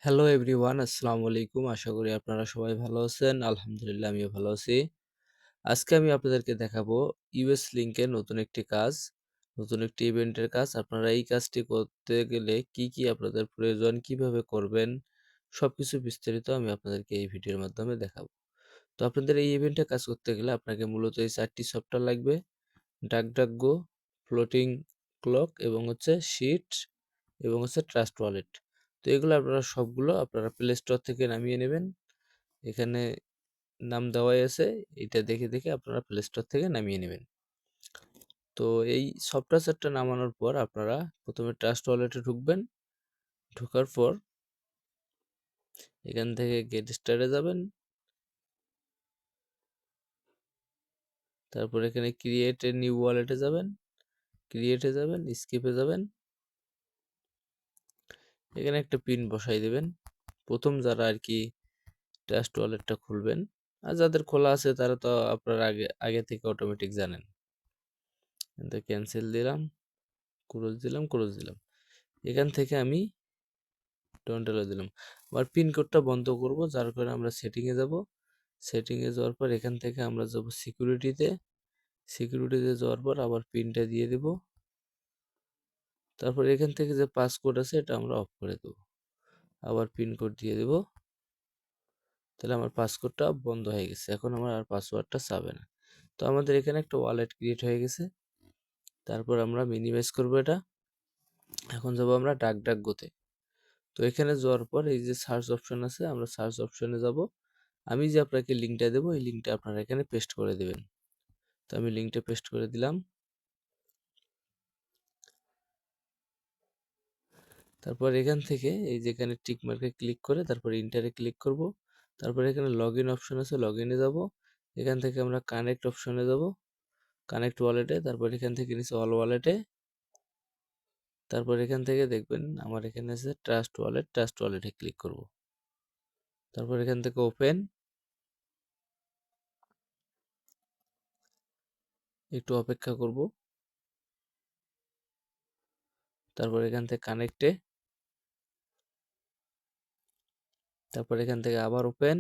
Hello everyone, আসসালামু আলাইকুম। আশা করি আপনারা সবাই ভালো আছেন। আলহামদুলিল্লাহ আমিও ভালো আছি। আজকে আমি আপনাদেরকে দেখাবো ইউএস লিংকের নতুন একটি কাজ, নতুন একটি ইভেন্টের কাজ। আপনারা এই কাজটি করতে গেলে কি কি আপনাদের প্রয়োজন, কিভাবে করবেন, সবকিছু বিস্তারিত আমি আপনাদেরকে এই ভিডিওর মাধ্যমে দেখাবো। তো আপনাদের এই ইভেন্টে কাজ করতে গেলে আপনাকে মূলত এই 4টি সফটওয়্যার লাগবে: ডাকডাকগো, ফ্লোটিং ক্লক এবং শিট এবং ট্রাস্ট ওয়ালেট। তো এগুলো আপনারা প্লে স্টোর থেকে নামিয়ে নেবেন। এখানে নাম দেওয়াই আছে, এটা দেখে দেখে আপনারা প্লে স্টোর থেকে নামিয়ে নেবেন। তো এই সফটওয়্যার সেটটা নামানোর পর আপনারা প্রথমে ট্রাস্ট ওয়ালেটে ঢুকবেন। ঢোকার পর এখান থেকে গেট স্টার্টে যাবেন, তারপর এখানে ক্রিয়েট এ নিউ ওয়ালেটে যাবেন, ক্রিয়েটে যাবেন, স্কিপে যাবেন। এখানে একটা পিন বসাই দেবেন। প্রথম যারা আর কি ট্রাস্ট ওয়ালেটটা খুলবেন, আর যাদের খোলা আছে তারা তো আপনারা আগে আগে থেকে অটোমেটিক জানেন। কিন্তু ক্যান্সেল দিলাম, ক্লোজ দিলাম, ক্লোজ দিলাম। এখান থেকে আমি ডন্ট অ্যালাউ দিলাম। আবার পিন কোডটা বন্ধ করব, যার কারণে আমরা সেটিংয়ে যাব। সেটিংয়ে যাওয়ার পর এখান থেকে আমরা যাব সিকিউরিটিতে। সিকিউরিটিতে যাওয়ার পর আবার পিনটা দিয়ে দেব। তারপর এখান থেকে যে পাসকোড আছে এটা আমরা অফ করে দেব। আবার পিন কোড দিয়ে দেব। তাহলে আমার পাসকোডটা বন্ধ হয়ে গেছে, এখন আমার আর পাসওয়ার্ডটা চাবে না। তো আমাদের এখানে একটা ওয়ালেট ক্রিয়েট হয়ে গেছে। তারপর আমরা মিনিমাইজ করব এটা। এখন যাব আমরা ডাকডাকগোতে। তো এখানে যাওয়ার পর এই যে সার্চ অপশন আছে, আমরা সার্চ অপশনে যাব। আমি যে আপনাকে লিঙ্কটা দেবো, এই লিঙ্কটা আপনারা এখানে পেস্ট করে দেবেন। তো আমি লিঙ্কটা পেস্ট করে দিলাম। তারপর এখান থেকে এই যেখানে টিক মার্কে ক্লিক করে তারপর ইন্টারে ক্লিক করব। তারপর এখানে লগ ইন অপশন আছে, লগ ইনে যাব। এখান থেকে আমরা কানেক্ট অপশনে যাব, কানেক্ট ওয়ালেটে। তারপর এখান থেকে নিচে অল ওয়ালেটে। তারপর এখান থেকে দেখবেন আমার এখানে আছে ট্রাস্ট ওয়ালেট, ট্রাস্ট ওয়ালেটে ক্লিক করব। তারপর এখান থেকে ওপেন, একটু অপেক্ষা করব। তারপর এখান থেকে কানেক্টে, তারপর এখান থেকে আবার ওপেন,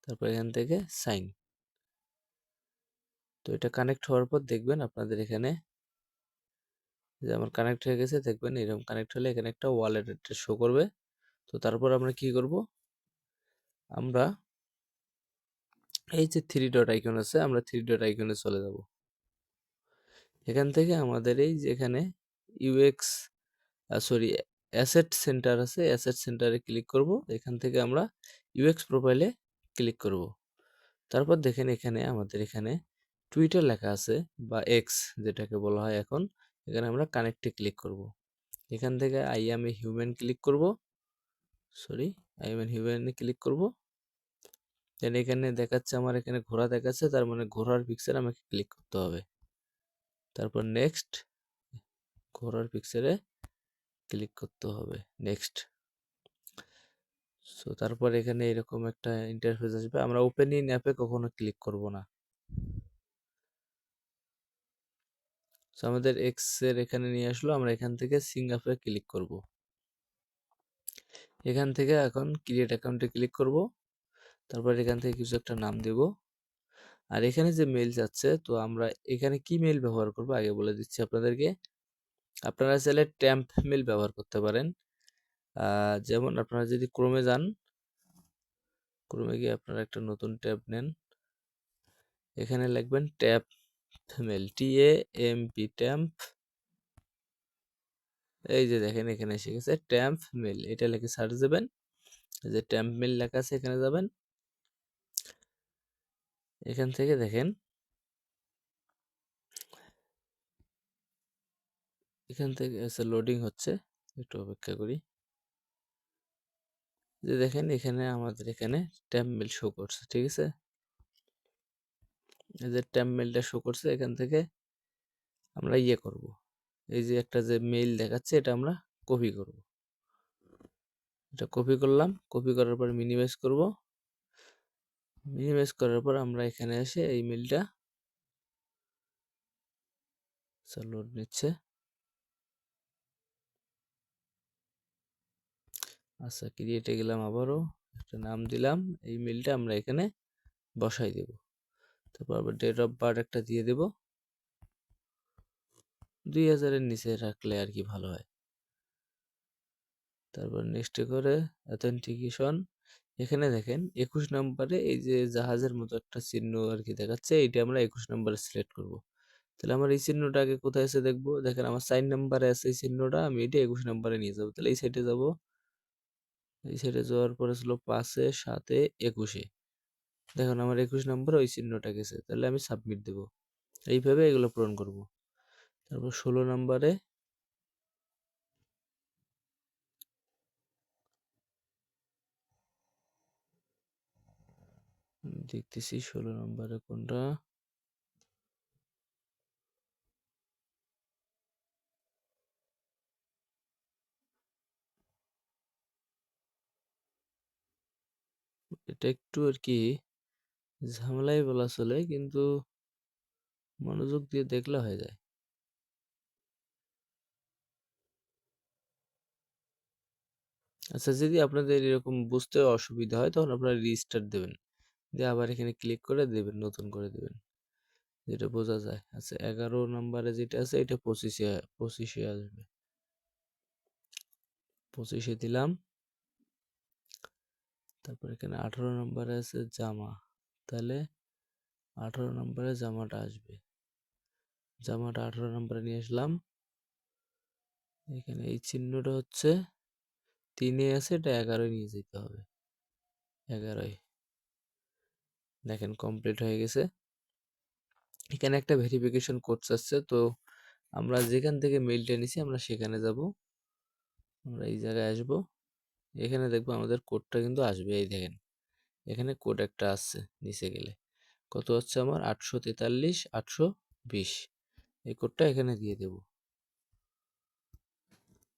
তারপর এখান থেকে সাইন। তো এটা কানেক্ট হওয়ার পর দেখবেন আপনাদের এখানে যে আমার কানেক্ট হয়ে গেছে। দেখবেন এরকম কানেক্ট হলে এখানে একটা ওয়ালেট শো করবে। তো তারপর আমরা কি করব, আমরা এই যে থ্রি ডট আইকন আছে, আমরা থ্রি ডট আইকনে চলে যাব। এখান থেকে আমাদের এই যে এখানে ইউএক্স সরি অ্যাসেট সেন্টার আছে, অ্যাসেট সেন্টারে ক্লিক করব। এখান থেকে আমরা ইউএক্স প্রোফাইলে ক্লিক করব। তারপর দেখেন এখানে আমাদের এখানে টুইটার লেখা আছে বা এক্স যেটাকে বলা হয় এখন। এখানে আমরা কানেক্টে ক্লিক করব। এখান থেকে I M a human click করব, আই এম এ হিউম্যানে ক্লিক করব। দেন এখানে দেখাচ্ছে, আমার এখানে ঘোড়া দেখাচ্ছে, তার মানে ঘোড়ার পিকচার আমাকে ক্লিক করতে হবে। তারপর নেক্সট, ঘোড়ার পিকচারে ক্লিক করতে হবে, নেক্সট। সো তারপর এখানে এরকম একটা ইন্টারফেস আসবে। আমরা ওপেন ইন অ্যাপে কখনো ক্লিক করব না। সো আমাদের এক্স এর এখানে নিয়ে আসলো, আমরা এখান থেকে সিং অ্যাপে ক্লিক করব। এখান থেকে এখন ক্রিয়েট অ্যাকাউন্টে ক্লিক করব। তারপর এখান থেকে কিছু একটা নাম দেব। আর এখানে যে মেইল যাচ্ছে, তো আমরা এখানে কি মেইল ব্যবহার করব আগে বলে দিচ্ছি আপনাদেরকে। আপনারা চাইলে ট্যাম্প মেইল ব্যবহার করতে পারেন। যেমন আপনারা যদি ক্রোমে যান, ক্রোমে গিয়ে আপনারা একটা নতুন ট্যাব নেন। এখানে লিখবেন ট্যাপ মেল, TAMP, ট্যাম্প। এই যে দেখেন এখানে এসে গেছে ট্যাম্প মেল, এটা লিখে সার্চ দেবেন। এই যে ট্যাম্প মেল লেখা আছে, এখানে যাবেন। এখান থেকে দেখেন, এখান থেকে লোডিং হচ্ছে, একটু অপেক্ষা করি। যে দেখেন এখানে আমাদের এখানে ট্যাম্প মেল শো করছে, ঠিক আছে। এই যে ট্যাম্প মেলটা শো করছে, এখান থেকে আমরা ইয়ে করব। এই যে একটা যে মেইল দেখাচ্ছে, এটা আমরা কপি করব। এটা কপি করলাম, কপি করার পর মিনিমাইজ করব। মিনিমাইজ করার পর আমরা এখানে এসে এই মেইলটা লোড নিচ্ছে। আচ্ছা, ক্রিয়েটে গেলাম, আবারও একটা নাম দিলাম, এই মেলটা আমরা এখানে বসাই দেব। তারপর আবার ডেট অফ বার্থ একটা দিয়ে দেব, 2000-এর নিচে রাখলে আর কি ভালো হয়। তারপর নেক্সটে করে অথেন্টিকেশন, এখানে দেখেন 21 নম্বরে এই যে জাহাজের মতো একটা চিহ্ন আর কি দেখাচ্ছে, এইটা আমরা 21 নম্বরে সিলেক্ট করব। তাহলে আমার এই চিহ্নটা আগে কোথায় আছে দেখবো, দেখেন আমার 4 নম্বরে আছে এই চিহ্নটা, আমি এটা 21 নম্বরে নিয়ে যাবো। তাহলে এই সাইডে যাব, এই সাইডে যাওয়ার পরে ছিল 5-এ 7-এ 21-এ, দেখুন আমার 21 নম্বরে ওই চিহ্নটা গেছে। তাহলে আমি সাবমিট দেব, এইভাবে এগুলো পূরণ করব। তারপর 16 নম্বরে দেখতেছি 16 নম্বরে কোনটা, এটা একটু আর কি ঝামেলাই বলা চলে, কিন্তু মনোযোগ দিয়ে দেখলে হয়ে যায়। আচ্ছা, যদি আপনাদের এরকম বুঝতে অসুবিধা হয় তখন আপনারা রিস্টার্ট দেবেন, দিয়ে আবার এখানে ক্লিক করে দেবেন, নতুন করে দেবেন, যেটা বোঝা যায়। আচ্ছা, 11 নম্বরে যেটা আছে এটা 25-এ আসবে, 25-এ দিলাম। তারপর এখানে 18 নম্বরে আছে জামা, তাহলে 18 নম্বরে জামাটা আসবে, জামাটা 18 নম্বরে নিয়ে আসলাম। এখানে এই চিহ্নটা হচ্ছে 3-এ আছে, এটা 11-এ নিয়ে যেতে হবে, 11-এ। দেখেন কমপ্লিট হয়ে গেছে। এখানে একটা ভেরিফিকেশন কোড চাচ্ছে, তো আমরা যেখান থেকে মেইলটা নিছি আমরা সেখানে যাব, আমরা এই জায়গায় আসব, এখানে দেখবো আমাদের কোডটা কিন্তু আসবে। এই দেখেন এখানে কোড একটা আসছে, নিচে গেলে কত হচ্ছে আমার 843-820, এই কোডটা এখানে দিয়ে দেব,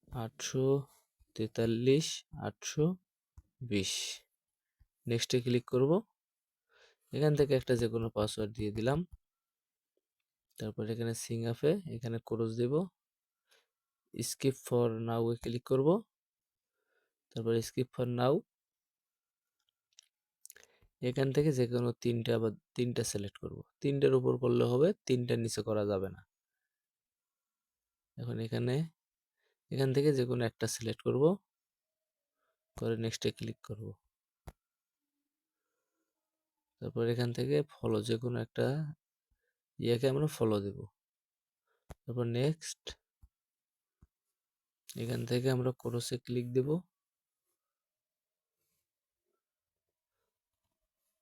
843-820। নেক্সটে ক্লিক করব, এখান থেকে একটা যে কোনো পাসওয়ার্ড দিয়ে দিলাম। তারপর এখানে সিং আপে এখানে ক্রস দেব, স্কিপ ফর নাও এ ক্লিক করব। তারপর স্কিপ ফর নাও, এখান থেকে যে কোনো তিনটা সিলেক্ট করব, তিনটার উপর করলে হবে, তিনটার নিচে করা যাবে না। এখন এখান থেকে যে কোনো একটা সিলেক্ট করব, করে নেক্সটে ক্লিক করব। তারপর এখান থেকে ফলো, যে কোনো একটা ইয়াকে আমরা ফলো দেব। তারপর নেক্সট, এখান থেকে আমরা ক্রসে ক্লিক দেব।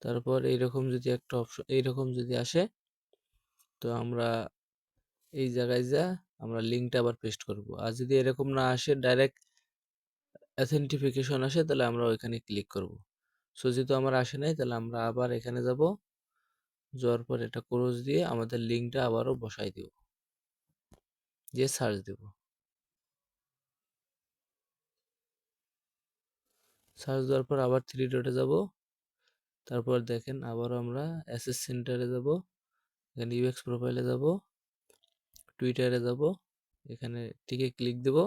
তারপর এইরকম যদি একটা অপশন এইরকম যদি আসে, তো আমরা এই জায়গায় যা আমরা লিঙ্কটা আবার পেস্ট করব। আর যদি এরকম না আসে, ডাইরেক্ট অথেন্টিফিকেশন আসে, তাহলে আমরা ওইখানে ক্লিক করব। সো যেহেতু আমার আসে নাই, তাহলে আমরা আবার এখানে যাব, যাওয়ার পর এটা ক্রস দিয়ে আমাদের লিঙ্কটা আবারও বসাই দেব, দিয়ে সার্চ দেব। সার্চ দেওয়ার পর আবার 3 ডটে যাব, তারপর দেখেন আবারও আমরা অ্যাসেস সেন্টারে যাব, এখানে ইউএক্স প্রোফাইলে যাব, টুইটারে যাব, এখানে টিকে ক্লিক দেব,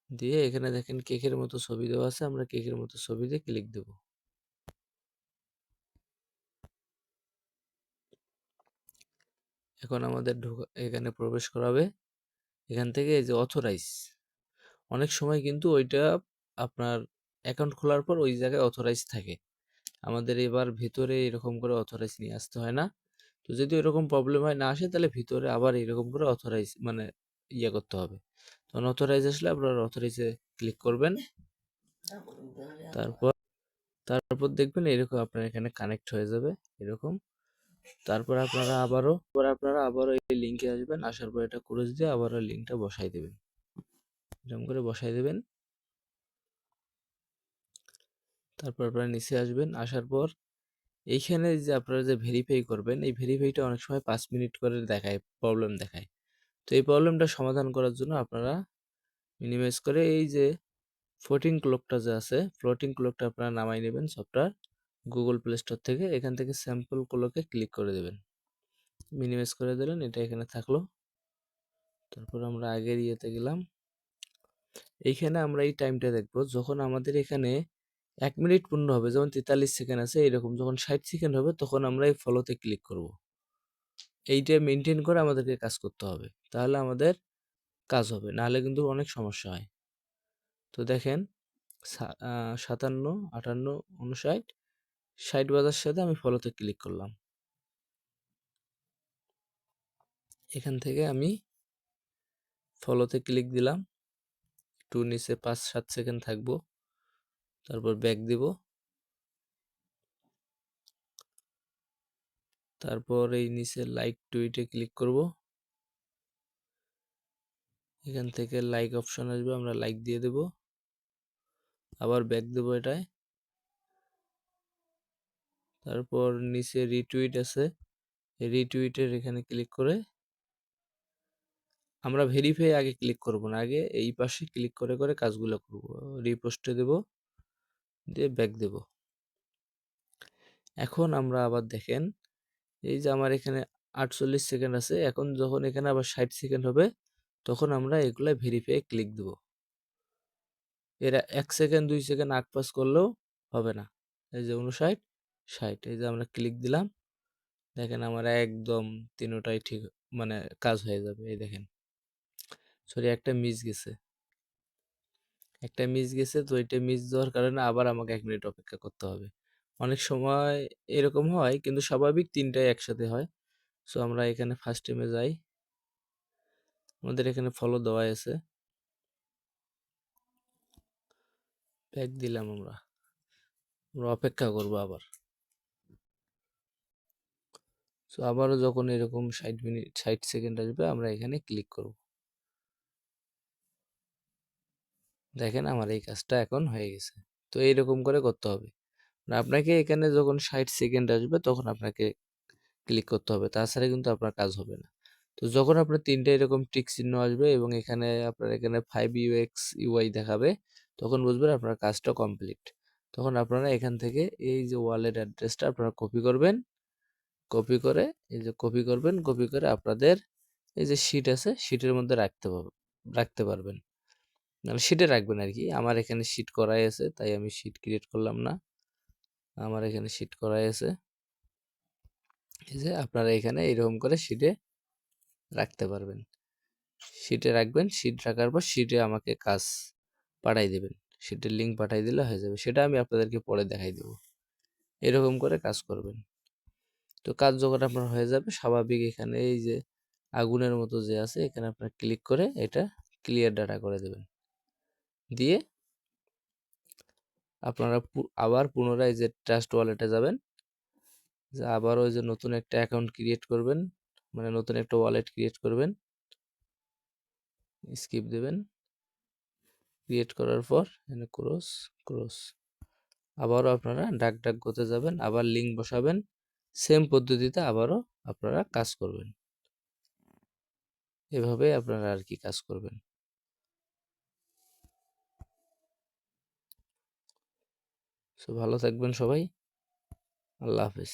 দিয়ে এখানে দেখেন কেকের মতো ছবি দেওয়া আছে, আমরা কেকের মতো ছবিতে ক্লিক দেব। এখন আমাদের এখানে প্রবেশ করাবে, এখান থেকে এই যে অথরাইজ, অনেক সময় কিন্তু ওইটা আপনার অ্যাকাউন্ট খোলার পর ওই জায়গায় অথরাইজ থাকে, আমাদের এবার ভিতরে এরকম করে অথরাইজ নিয়ে আসতে হয় না। তো যদি এরকম প্রবলেম হয়, না আসে, তাহলে ভিতরে আবার এরকম করে অথরাইজ মানে ইয়ে করতে হবে। তখন অথরাইজ আসলে আপনার অথরাইজে ক্লিক করবেন, তারপর তারপর দেখবেন এরকম আপনার এখানে কানেক্ট হয়ে যাবে এরকম। তারপর আপনারা আবারও এই লিঙ্কে আসবেন, আসার পর এটা ক্লোজ দিয়ে আবারও লিঙ্কটা বসাই দেবেন, এরকম করে বসাই দেবেন। তারপর আপনারা নিচে আসবেন, আসার পর এইখানে যে আপনারা যে ভেরিফাই করবেন, এই ভেরিফাইটা অনেক সময় 5 মিনিট করে দেখায়, প্রবলেম দেখায়। তো এই প্রবলেমটা সমাধান করার জন্য আপনারা মিনিমাইজ করে এই যে ফ্লোটিং ক্লকটা যে আছে, ফ্লোটিং ক্লকটা আপনারা নামাই নেবেন সফটওয়্যার গুগল প্লে স্টোর থেকে, এখান থেকে স্যাম্পল ক্লকে ক্লিক করে দেবেন, মিনিমাইজ করে দিলেন, এটা এখানে থাকলো। তারপর আমরা আগের ইয়েতে গেলাম, এইখানে আমরা এই টাইমটা দেখবো যখন আমাদের এখানে 1 মিনিট পূর্ণ হবে, যেমন 43 সেকেন্ড আছে এরকম, যখন 60 সেকেন্ড হবে তখন আমরা এই ফলোতে ক্লিক করব। এইটা মেনটেন করে আমাদেরকে কাজ করতে হবে, তাহলে আমাদের কাজ হবে, নাহলে কিন্তু অনেক সমস্যা হয়। তো দেখেন 57, 58, 59, 60 বাজার সাথে আমি ফলোতে ক্লিক করলাম। এখান থেকে আমি ফলোতে ক্লিক দিলাম, একটু নিচে 5-7 সেকেন্ড থাকবো, তারপর ব্যাক দিব, তারপর এই নিচে লাইক টুইটে ক্লিক করব। এখান থেকে লাইক অপশন আসবে, আমরা লাইক দিয়ে দেব, আবার ব্যাক দেব এটায়। তারপর নিচে রিটুইট আছে, রিটুইটের এখানে ক্লিক করে আমরা ভেরিফাই আগে ক্লিক করব না, আগে এই পাশে ক্লিক করে করে কাজগুলো করব। রিপোস্টে দেব, দিয়ে ব্যাক দেব। এখন আমরা আবার দেখেন এই যে আমার এখানে 48 সেকেন্ড আছে, এখন যখন এখানে আবার 60 সেকেন্ড হবে তখন আমরা এগুলা ভেরিফাই ক্লিক দেব। এরা 1 সেকেন্ড 2 সেকেন্ড আগ পাস করলেও হবে না। এই যে 59, 60, এই যে আমরা ক্লিক দিলাম, দেখেন আমার একদম তিনোটাই ঠিক মানে কাজ হয়ে যাবে। এই দেখেন, সরি একটা মিস গেছে, তো এটা মিস যাওয়ার কারণে আবার আমাকে 1 মিনিট অপেক্ষা করতে হবে। অনেক সময় এরকম হয়, কিন্তু স্বাভাবিক তিনটাই একসাথে হয়। সো আমরা এখানে ফার্স্ট টাইমে যাই, আমাদের এখানে ফলো দেওয়া আছে, ব্যাক দিলাম, আমরা অপেক্ষা করব আবার। সো আবারও যখন এরকম 60 মিনিট 60 সেকেন্ড আসবে আমরা এখানে ক্লিক করব। দেখেন আমার এই কাজটা এখন হয়ে গেছে। তো এইরকম করে করতে হবে। আপনাকে এখানে যখন 60 সেকেন্ড আসবে তখন আপনাকে ক্লিক করতে হবে, তাছাড়া কিন্তু আপনার কাজ হবে না। তো যখন আপনার তিনটে এরকম টিক চিহ্ন আসবে এবং এখানে আপনার এখানে 5 UX UI দেখাবে, তখন বুঝবেন আপনার কাজটা কমপ্লিট। তখন আপনারা এখান থেকে এই যে ওয়ালেট অ্যাড্রেসটা আপনারা কপি করবেন, কপি করে এই যে কপি করবেন, কপি করে আপনাদের এই যে শিট আছে শিটের মধ্যে রাখতে পারবেন, মানে শিটে রাখবেন আর কি। আমার এখানে শিট করাই আছে, তাই আমি শিট ক্রিয়েট করলাম না, আমার এখানে শিট করাই আছে। এই যে আপনারা এখানে এরকম করে শিটে রাখতে পারবেন, শিটে রাখবেন। শিট রাখার পর শিটে আমাকে কাজ পাঠাই দেবেন, শিটের লিঙ্ক পাঠাই দিলে হয়ে যাবে। সেটা আমি আপনাদেরকে পরে দেখাই দেব। এরকম করে কাজ করবেন। তো কাজ যখন আপনার হয়ে যাবে স্বাভাবিক, এখানে এই যে আগুনের মতো যে আছে এখানে আপনার ক্লিক করে এটা ক্লিয়ার ডাটা করে দেবেন, দিয়ে আপনারা আবার পুনরায় যে ট্রাস্ট ওয়ালেটে যাবেন, যে আবার ওই যে নতুন একটা অ্যাকাউন্ট ক্রিয়েট করবেন, মানে নতুন একটা ওয়ালেট ক্রিয়েট করবেন, স্কিপ দেবেন। ক্রিয়েট করার পর এখানে ক্রস ক্রস, আবারও আপনারা ডাক করতে যাবেন, আবার লিঙ্ক বসাবেন, সেম পদ্ধতিতে আবারও আপনারা কাজ করবেন। এভাবে আপনারা আর কি কাজ করবেন। সো ভালো থাকবেন সবাই, আল্লাহ হাফেজ।